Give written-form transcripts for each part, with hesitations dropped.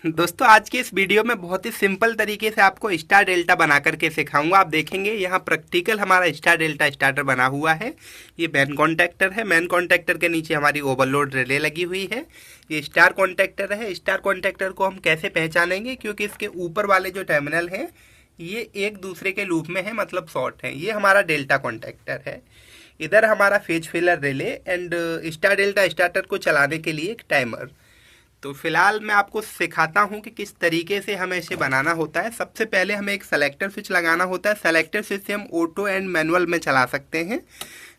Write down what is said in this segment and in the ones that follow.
दोस्तों आज के इस वीडियो में बहुत ही सिंपल तरीके से आपको स्टार डेल्टा बना करके सिखाऊंगा। आप देखेंगे यहाँ प्रैक्टिकल हमारा स्टार डेल्टा स्टार्टर बना हुआ है। ये मेन कॉन्टैक्टर है। मेन कॉन्टैक्टर के नीचे हमारी ओवरलोड रिले लगी हुई है। ये स्टार कॉन्टैक्टर है। स्टार कॉन्टैक्टर को हम कैसे पहचानेंगे, क्योंकि इसके ऊपर वाले जो टर्मिनल हैं ये एक दूसरे के लूप में है, मतलब शॉर्ट है। ये हमारा डेल्टा कॉन्टैक्टर है। इधर हमारा phase filler relay and star delta starter को चलाने के लिए एक टाइमर। तो फिलहाल मैं आपको सिखाता हूं कि किस तरीके से हमें इसे बनाना होता है। सबसे पहले हमें एक सेलेक्टर स्विच लगाना होता है। सेलेक्टर स्विच से हम ऑटो एंड मैनुअल में चला सकते हैं।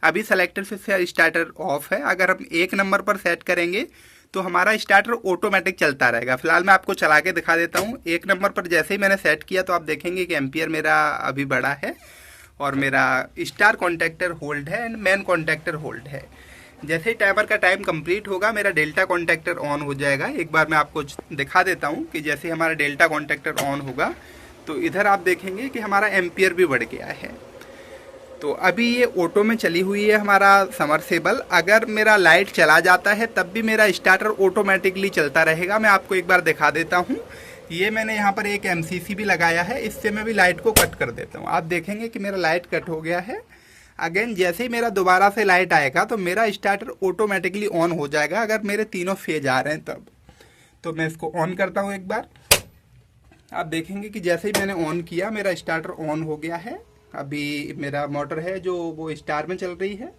अभी सेलेक्टर स्विच से स्टार्टर ऑफ है। अगर हम 1 नंबर पर सेट करेंगे तो हमारा स्टार्टर ऑटोमेटिक चलता रहेगा। फिलहाल मैं आपको चला के दिखा देता हूँ। 1 नंबर पर जैसे ही मैंने सेट किया तो आप देखेंगे कि एम्पियर मेरा अभी बढ़ा है और मेरा स्टार कॉन्टैक्टर होल्ड है एंड मैन कॉन्टैक्टर होल्ड है। जैसे ही टाइमर का टाइम कंप्लीट होगा मेरा डेल्टा कॉन्टैक्टर ऑन हो जाएगा। एक बार मैं आपको दिखा देता हूं कि जैसे हमारा डेल्टा कॉन्टैक्टर ऑन होगा तो इधर आप देखेंगे कि हमारा एम्पियर भी बढ़ गया है। तो अभी ये ऑटो में चली हुई है हमारा समरसेबल। अगर मेरा लाइट चला जाता है तब भी मेरा स्टार्टर ऑटोमेटिकली चलता रहेगा। मैं आपको एक बार दिखा देता हूँ। ये मैंने यहाँ पर एक MCC भी लगाया है। इससे मैं भी लाइट को कट कर देता हूँ। आप देखेंगे कि मेरा लाइट कट हो गया है। अगेन जैसे ही मेरा दोबारा से लाइट आएगा तो मेरा स्टार्टर ऑटोमेटिकली ऑन हो जाएगा, अगर मेरे तीनों फेज आ रहे हैं तब। तो मैं इसको ऑन करता हूँ एक बार। आप देखेंगे कि जैसे ही मैंने ऑन किया मेरा स्टार्टर ऑन हो गया है। अभी मेरा मोटर है जो वो स्टार में चल रही है।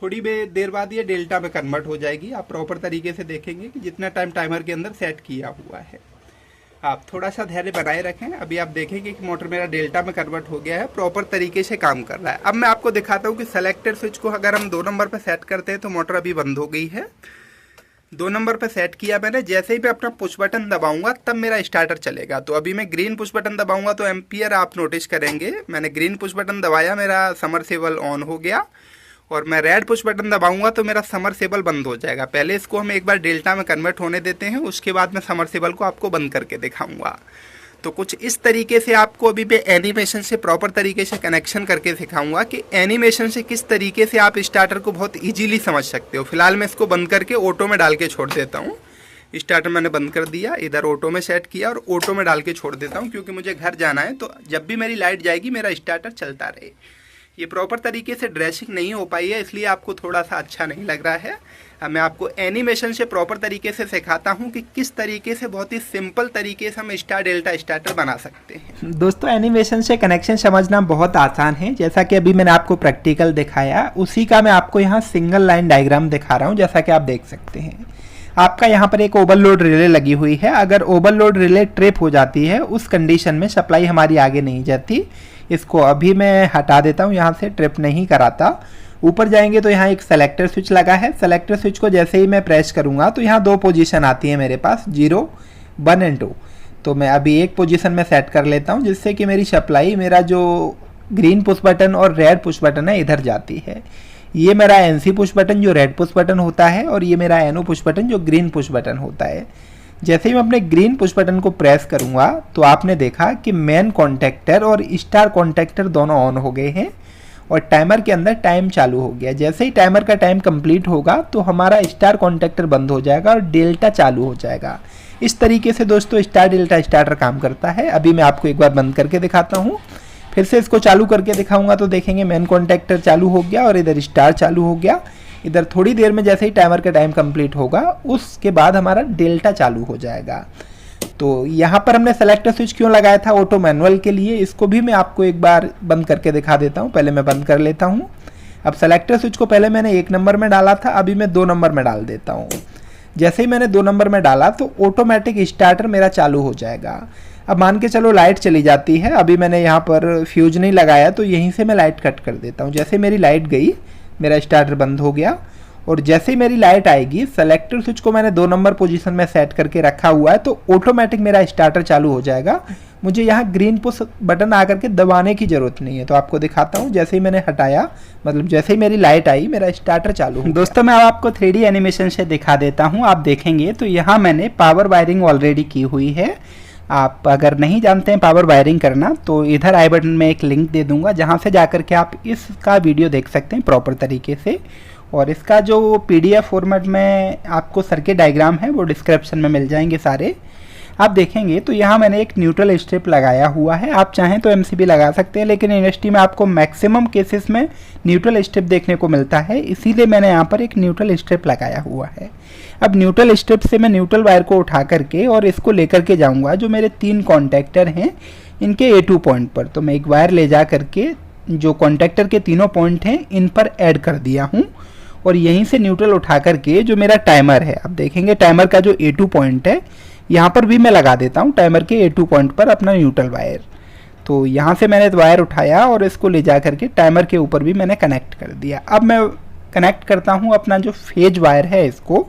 थोड़ी देर बाद ये डेल्टा में कन्वर्ट हो जाएगी। आप प्रॉपर तरीके से देखेंगे कि जितना टाइम टाइमर के अंदर सेट किया हुआ है। आप थोड़ा सा धैर्य बनाए रखें। अभी आप देखेंगे कि मोटर मेरा डेल्टा में कन्वर्ट हो गया है, प्रॉपर तरीके से काम कर रहा है। अब मैं आपको दिखाता हूँ कि सेलेक्टर स्विच को अगर हम 2 नंबर पर सेट करते हैं तो मोटर अभी बंद हो गई है। 2 नंबर पर सेट किया मैंने। जैसे ही मैं अपना पुश बटन दबाऊंगा तब मेरा स्टार्टर चलेगा। तो अभी मैं ग्रीन पुश बटन दबाऊंगा तो एम्पियर आप नोटिस करेंगे। मैंने ग्रीन पुश बटन दबाया, मेरा समरसेबल ऑन हो गया। और मैं रेड पुश बटन दबाऊंगा तो मेरा समरसेबल बंद हो जाएगा। पहले इसको हम एक बार डेल्टा में कन्वर्ट होने देते हैं, उसके बाद मैं समरसेबल को आपको बंद करके दिखाऊंगा। तो कुछ इस तरीके से आपको अभी मैं एनिमेशन से प्रॉपर तरीके से कनेक्शन करके सिखाऊंगा कि एनिमेशन से किस तरीके से आप स्टार्टर को बहुत ईजिली समझ सकते हो। फिलहाल मैं इसको बंद करके ऑटो में डाल के छोड़ देता हूँ। स्टार्टर मैंने बंद कर दिया, इधर ऑटो में सेट किया और ऑटो में डाल के छोड़ देता हूँ, क्योंकि मुझे घर जाना है। तो जब भी मेरी लाइट जाएगी मेरा स्टार्टर चलता रहे। ये प्रॉपर तरीके से ड्रेसिंग नहीं हो पाई है, इसलिए आपको थोड़ा सा अच्छा नहीं लग रहा है। अब मैं आपको एनिमेशन से प्रॉपर तरीके से सिखाता हूँ कि किस तरीके से बहुत ही सिंपल तरीके से हम स्टार डेल्टा स्टार्टर बना सकते हैं। दोस्तों एनिमेशन से कनेक्शन समझना बहुत आसान है। जैसा कि अभी मैंने आपको प्रैक्टिकल दिखाया, उसी का मैं आपको यहाँ सिंगल लाइन डायग्राम दिखा रहा हूँ। जैसा कि आप देख सकते हैं, आपका यहाँ पर एक ओवरलोड रिले लगी हुई है। अगर ओवरलोड रिले ट्रिप हो जाती है, उस कंडीशन में सप्लाई हमारी आगे नहीं जाती। इसको अभी मैं हटा देता हूँ, यहाँ से ट्रिप नहीं कराता। ऊपर जाएंगे तो यहाँ एक सेलेक्टर स्विच लगा है। सेलेक्टर स्विच को जैसे ही मैं प्रेस करूँगा तो यहाँ 2 पोजीशन आती है मेरे पास, 0, 1 एंड 2। तो मैं अभी एक पोजीशन में सेट कर लेता हूँ, जिससे कि मेरी सप्लाई, मेरा जो ग्रीन पुश बटन और रेड पुश बटन है, इधर जाती है। ये मेरा NC पुश बटन जो रेड पुश बटन होता है, और ये मेरा NO पुश बटन जो ग्रीन पुश बटन होता है। जैसे ही मैं अपने ग्रीन पुश बटन को प्रेस करूंगा तो आपने देखा कि मेन कॉन्टैक्टर और स्टार कॉन्टैक्टर दोनों ऑन हो गए हैं और टाइमर के अंदर टाइम चालू हो गया। जैसे ही टाइमर का टाइम कंप्लीट होगा तो हमारा स्टार कॉन्टैक्टर बंद हो जाएगा और डेल्टा चालू हो जाएगा। इस तरीके से दोस्तों स्टार डेल्टा स्टार्टर काम करता है। अभी मैं आपको एक बार बंद करके दिखाता हूँ, फिर से इसको चालू करके दिखाऊंगा तो देखेंगे मेन कॉन्टैक्टर चालू हो गया और इधर स्टार चालू हो गया। इधर थोड़ी देर में जैसे ही टाइमर का टाइम कंप्लीट होगा उसके बाद हमारा डेल्टा चालू हो जाएगा। तो यहाँ पर हमने सेलेक्टर स्विच क्यों लगाया था? ऑटो मैनुअल के लिए। इसको भी मैं आपको एक बार बंद करके दिखा देता हूँ। पहले मैं बंद कर लेता हूँ। अब सेलेक्टर स्विच को पहले मैंने 1 नंबर में डाला था, अभी मैं 2 नंबर में डाल देता हूँ। जैसे ही मैंने 2 नंबर में डाला तो ऑटोमेटिक स्टार्टर मेरा चालू हो जाएगा। अब मान के चलो लाइट चली जाती है, अभी मैंने यहाँ पर फ्यूज नहीं लगाया तो यहीं से मैं लाइट कट कर देता हूँ। जैसे मेरी लाइट गई मेरा स्टार्टर बंद हो गया। और जैसे ही मेरी लाइट आएगी, सेलेक्टर स्विच को मैंने 2 नंबर पोजीशन में सेट करके रखा हुआ है, तो ऑटोमेटिक मेरा स्टार्टर चालू हो जाएगा। मुझे यहाँ ग्रीन पुश बटन आकर के दबाने की जरूरत नहीं है। तो आपको दिखाता हूँ, जैसे ही मैंने हटाया, मतलब जैसे ही मेरी लाइट आई मेरा स्टार्टर चालू हो। दोस्तों मैं अब आपको 3D एनिमेशन से दिखा देता हूँ। आप देखेंगे तो यहाँ मैंने पावर वायरिंग ऑलरेडी की हुई है। आप अगर नहीं जानते हैं पावर वायरिंग करना तो इधर आई बटन में एक लिंक दे दूंगा, जहाँ से जाकर के आप इसका वीडियो देख सकते हैं प्रॉपर तरीके से। और इसका जो PDF फॉर्मेट में आपको सर्किट डायग्राम है वो डिस्क्रिप्शन में मिल जाएंगे सारे। आप देखेंगे तो यहाँ मैंने एक न्यूट्रल स्ट्रिप लगाया हुआ है। आप चाहें तो एमसीबी लगा सकते हैं, लेकिन इंडस्ट्री में आपको मैक्सिमम केसेस में न्यूट्रल स्ट्रिप देखने को मिलता है, इसीलिए मैंने यहाँ पर एक न्यूट्रल स्ट्रिप लगाया हुआ है। अब न्यूट्रल स्ट्रिप से मैं न्यूट्रल वायर को उठा करके और इसको लेकर के जाऊँगा जो मेरे 3 कॉन्टैक्टर हैं इनके A2 पॉइंट पर। तो मैं एक वायर ले जा करके जो कॉन्टैक्टर के तीनों पॉइंट हैं इन पर ऐड कर दिया हूँ, और यहीं से न्यूट्रल उठा करके जो मेरा टाइमर है, आप देखेंगे टाइमर का जो A2 पॉइंट है यहाँ पर भी मैं लगा देता हूँ टाइमर के A2 पॉइंट पर अपना न्यूट्रल वायर। तो यहाँ से मैंने वायर उठाया और इसको ले जा करके टाइमर के ऊपर भी मैंने कनेक्ट कर दिया। अब मैं कनेक्ट करता हूँ अपना जो फेज वायर है इसको।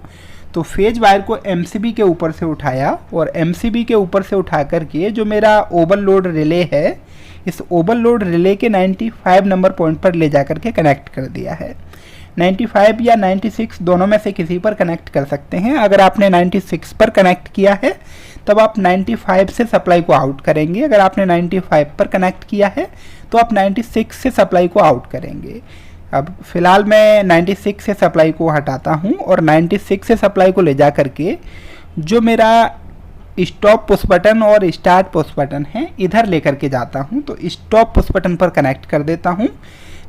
तो फेज वायर को एमसीबी के ऊपर से उठाया और एमसीबी के ऊपर से उठा करके जो मेरा ओवरलोड रिले है, इस ओवरलोड रिले के 95 नंबर पॉइंट पर ले जा करके कनेक्ट कर दिया है। 95 या 96 दोनों में से किसी पर कनेक्ट कर सकते हैं। अगर आपने 96 पर कनेक्ट किया है तब आप 95 से सप्लाई को आउट करेंगे, अगर आपने 95 पर कनेक्ट किया है तो आप 96 से सप्लाई को आउट करेंगे। अब फिलहाल मैं 96 से सप्लाई को हटाता हूं और 96 से सप्लाई को ले जा करके जो मेरा स्टॉप पुश बटन और स्टार्ट पुश बटन है इधर लेकर के जाता हूं। तो स्टॉप पुश बटन पर कनेक्ट कर देता हूं,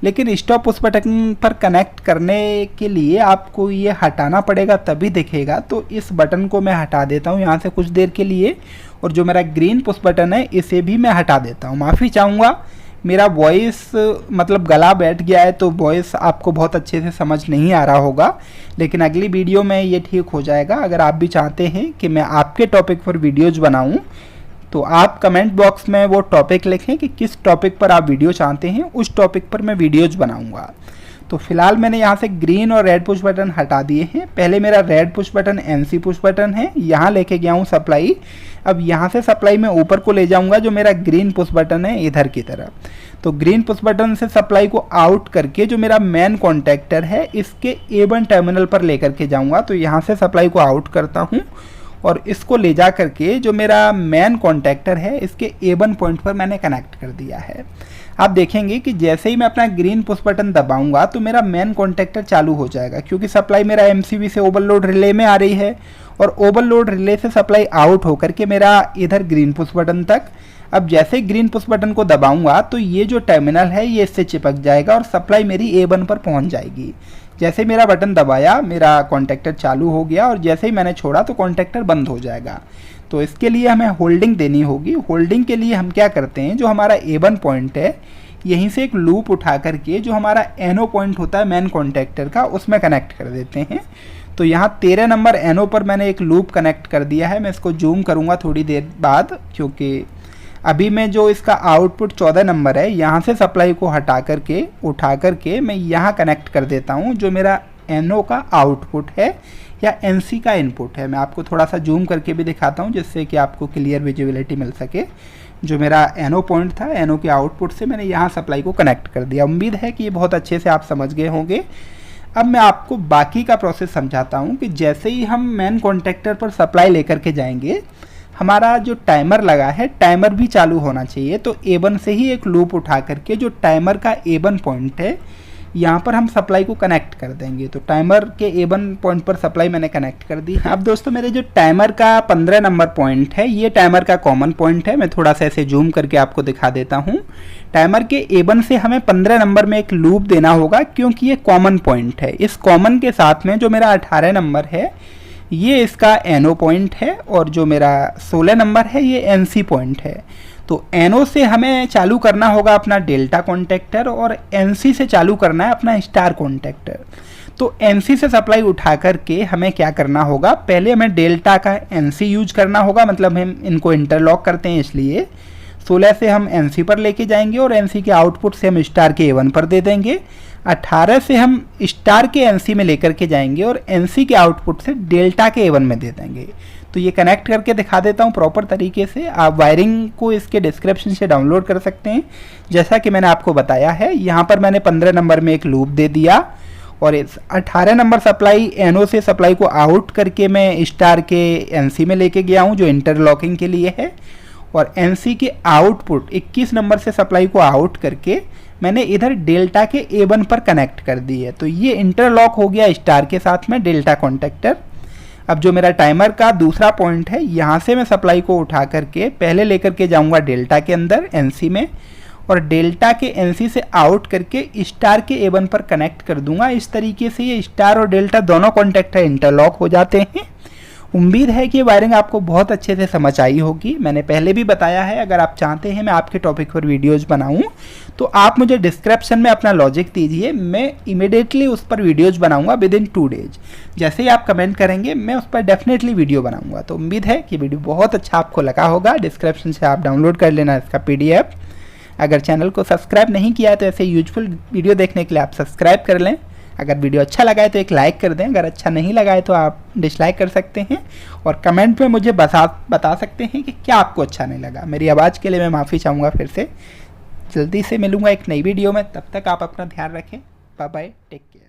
लेकिन स्टॉप पुश बटन पर कनेक्ट करने के लिए आपको ये हटाना पड़ेगा तभी दिखेगा। तो इस बटन को मैं हटा देता हूँ यहाँ से कुछ देर के लिए, और जो मेरा ग्रीन पुश बटन है इसे भी मैं हटा देता हूँ। माफ़ी चाहूँगा, मेरा वॉइस मतलब गला बैठ गया है तो वॉइस आपको बहुत अच्छे से समझ नहीं आ रहा होगा, लेकिन अगली वीडियो में ये ठीक हो जाएगा। अगर आप भी चाहते हैं कि मैं आपके टॉपिक पर वीडियोज़ बनाऊँ तो आप कमेंट बॉक्स में वो टॉपिक लिखें कि किस टॉपिक पर आप वीडियो चाहते हैं, उस टॉपिक पर मैं वीडियोज बनाऊंगा। तो फिलहाल मैंने यहाँ से ग्रीन और रेड पुश बटन हटा दिए हैं। पहले मेरा red push button NC push button है, यहाँ लेके गया हूँ सप्लाई। अब यहाँ से सप्लाई मैं ऊपर को ले जाऊँगा जो मेरा ग्रीन पुश बटन है इधर की तरफ। तो ग्रीन पुश बटन से सप्लाई को आउट करके जो मेरा मेन कॉन्टैक्टर है इसके A1 टर्मिनल पर लेकर के जाऊँगा। तो यहाँ से सप्लाई को आउट करता हूँ और इसको ले जा करके जो मेरा मेन कॉन्टैक्टर है इसके A1 पॉइंट पर मैंने कनेक्ट कर दिया है। आप देखेंगे कि जैसे ही मैं अपना ग्रीन पुश बटन दबाऊंगा तो मेरा मेन कॉन्टैक्टर चालू हो जाएगा, क्योंकि सप्लाई मेरा एमसीबी से ओवरलोड रिले में आ रही है और ओवरलोड रिले से सप्लाई आउट होकर के मेरा इधर ग्रीन पुश बटन तक। अब जैसे ही ग्रीन पुश बटन को दबाऊंगा तो ये जो टर्मिनल है ये इससे चिपक जाएगा और सप्लाई मेरी A1 पर पहुंच जाएगी। जैसे मेरा बटन दबाया मेरा कॉन्टैक्टर चालू हो गया और जैसे ही मैंने छोड़ा तो कॉन्टैक्टर बंद हो जाएगा। तो इसके लिए हमें होल्डिंग देनी होगी। होल्डिंग के लिए हम क्या करते हैं, जो हमारा A1 पॉइंट है यहीं से एक लूप उठा करके जो हमारा NO पॉइंट होता है मेन कॉन्टैक्टर का उसमें कनेक्ट कर देते हैं। तो यहाँ 13 नंबर NO पर मैंने एक लूप कनेक्ट कर दिया है। मैं इसको जूम करूँगा थोड़ी देर बाद, क्योंकि अभी मैं जो इसका आउटपुट 14 नंबर है यहाँ से सप्लाई को हटा करके उठा करके मैं यहाँ कनेक्ट कर देता हूँ जो मेरा NO का आउटपुट है या NC का इनपुट है। मैं आपको थोड़ा सा जूम करके भी दिखाता हूँ जिससे कि आपको क्लियर विजिबिलिटी मिल सके। जो मेरा NO पॉइंट था, NO के आउटपुट से मैंने यहाँ सप्लाई को कनेक्ट कर दिया। उम्मीद है कि ये बहुत अच्छे से आप समझ गए होंगे। अब मैं आपको बाकी का प्रोसेस समझाता हूँ कि जैसे ही हम मेन कॉन्टैक्टर पर सप्लाई लेकर के जाएंगे, हमारा जो टाइमर लगा है टाइमर भी चालू होना चाहिए। तो A1 से ही एक लूप उठा करके जो टाइमर का A1 पॉइंट है यहाँ पर हम सप्लाई को कनेक्ट कर देंगे। तो टाइमर के A1 पॉइंट पर सप्लाई मैंने कनेक्ट कर दी। अब दोस्तों मेरे जो टाइमर का 15 नंबर पॉइंट है ये टाइमर का कॉमन पॉइंट है। मैं थोड़ा सा ऐसे जूम करके आपको दिखा देता हूँ। टाइमर के A1 से हमें 15 नंबर में एक लूप देना होगा, क्योंकि ये कॉमन पॉइंट है। इस कॉमन के साथ में जो मेरा 18 नंबर है ये इसका NO पॉइंट है और जो मेरा 16 नंबर है ये NC पॉइंट है। तो NO से हमें चालू करना होगा अपना डेल्टा कॉन्टैक्टर और NC से चालू करना है अपना स्टार कॉन्टैक्टर। तो NC से सप्लाई उठा करके हमें क्या करना होगा, पहले हमें डेल्टा का NC यूज करना होगा, मतलब हम इनको इंटरलॉक करते हैं इसलिए 16 से हम NC पर लेके जाएंगे और NC के आउटपुट से हम स्टार के A1 पर दे देंगे। 18 से हम स्टार के NC में लेकर के जाएंगे और NC के आउटपुट से डेल्टा के A1 में दे देंगे। तो ये कनेक्ट करके दिखा देता हूँ प्रॉपर तरीके से। आप वायरिंग को इसके डिस्क्रिप्शन से डाउनलोड कर सकते हैं। जैसा कि मैंने आपको बताया है, यहाँ पर मैंने 15 नंबर में एक लूप दे दिया और इस 18 नंबर सप्लाई NO से सप्लाई को आउट करके मैं स्टार के NC में लेके गया हूँ जो इंटरलॉकिंग के लिए है, और NC के आउटपुट 21 नंबर से सप्लाई को आउट करके मैंने इधर डेल्टा के A1 पर कनेक्ट कर दी है। तो ये इंटरलॉक हो गया स्टार के साथ में डेल्टा कॉन्टैक्टर। अब जो मेरा टाइमर का दूसरा पॉइंट है, यहाँ से मैं सप्लाई को उठा करके पहले लेकर के जाऊँगा डेल्टा के अंदर एनसी में, और डेल्टा के एनसी से आउट करके स्टार के A1 पर कनेक्ट कर दूंगा। इस तरीके से ये स्टार और डेल्टा दोनों कॉन्टैक्टर इंटरलॉक हो जाते हैं। उम्मीद है कि वायरिंग आपको बहुत अच्छे से समझ आई होगी। मैंने पहले भी बताया है, अगर आप चाहते हैं मैं आपके टॉपिक पर वीडियोज़ बनाऊँ तो आप मुझे डिस्क्रिप्शन में अपना लॉजिक दीजिए, मैं इमिडिएटली उस पर वीडियोज़ बनाऊँगा विदिन 2 डेज। जैसे ही आप कमेंट करेंगे मैं उस पर डेफिनेटली वीडियो बनाऊँगा। तो उम्मीद है कि वीडियो बहुत अच्छा आपको लगा होगा। डिस्क्रिप्शन से आप डाउनलोड कर लेना इसका PDF। अगर चैनल को सब्सक्राइब नहीं किया है तो ऐसे यूजफुल वीडियो देखने के लिए आप सब्सक्राइब कर लें। अगर वीडियो अच्छा लगा है तो एक लाइक कर दें, अगर अच्छा नहीं लगा है तो आप डिसलाइक कर सकते हैं, और कमेंट में मुझे बता सकते हैं कि क्या आपको अच्छा नहीं लगा। मेरी आवाज़ के लिए मैं माफ़ी चाहूँगा। फिर से जल्दी से मिलूँगा एक नई वीडियो में, तब तक आप अपना ध्यान रखें। Bye bye, take care.